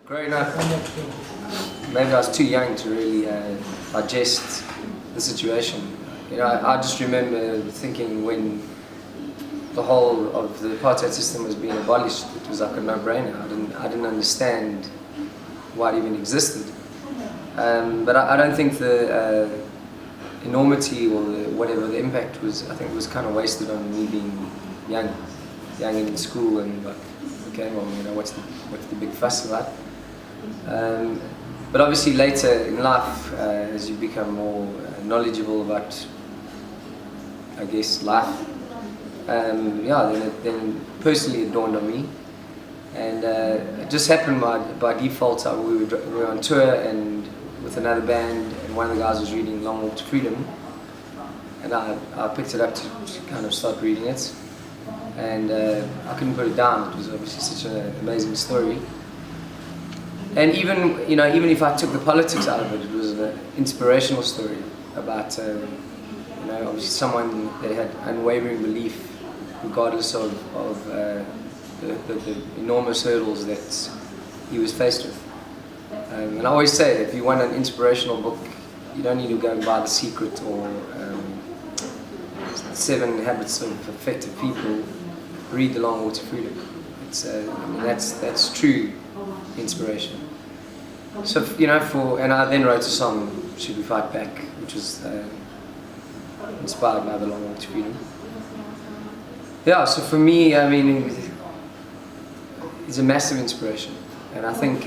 Growing up, maybe I was too young to really digest the situation. You know, I just remember thinking when the whole of the apartheid system was being abolished, it was like a no-brainer. I didn't understand why it even existed. But I don't think the enormity or whatever the impact was, I think it was kind of wasted on me being young and in school and like, okay, well, you know, what's the big fuss about? But obviously later in life, as you become more knowledgeable about, I guess, life, yeah, then personally it dawned on me. And it just happened by default. We were on tour and with another band, and one of the guys was reading Long Walk to Freedom, and I picked it up to kind of start reading it, and I couldn't put it down. It was obviously such an amazing story. And even if I took the politics out of it, it was an inspirational story about obviously someone that had unwavering belief, regardless of the enormous hurdles that he was faced with. And I always say, if you want an inspirational book, you don't need to go and buy The Secret or 7 Habits of Effective People. Read The Long Walk to Freedom. It's that's true inspiration. So and I then wrote a song, Should We Fight Back, which was inspired by The Long Walk to Freedom. Yeah, so for me, I mean, it's a massive inspiration, and I think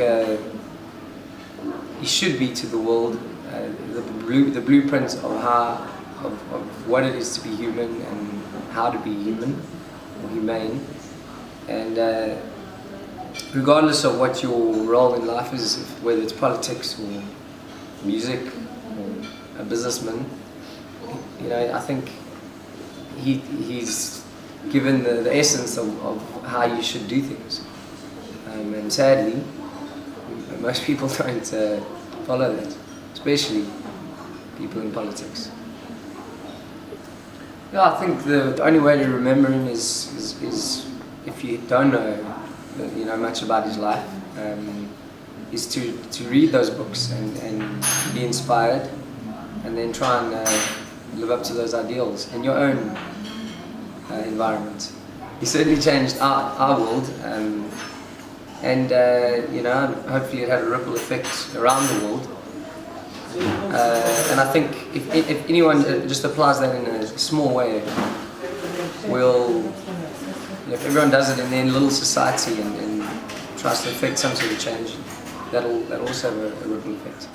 he should be to the world the blueprint of what it is to be human and how to be human or humane, and regardless of what your role in life is, whether it's politics or music or a businessman, I think he's given the essence of how you should do things, and sadly most people don't follow that, especially people in politics. Yeah, I think the only way to remember him is if you don't know much about his life, is to read those books and be inspired, and then try and live up to those ideals in your own environment. He certainly changed our world, and hopefully it had a ripple effect around the world. And I think if anyone just applies that in a small way, if everyone does it in their little society and tries to affect some sort of change, that'll also have a ripple effect.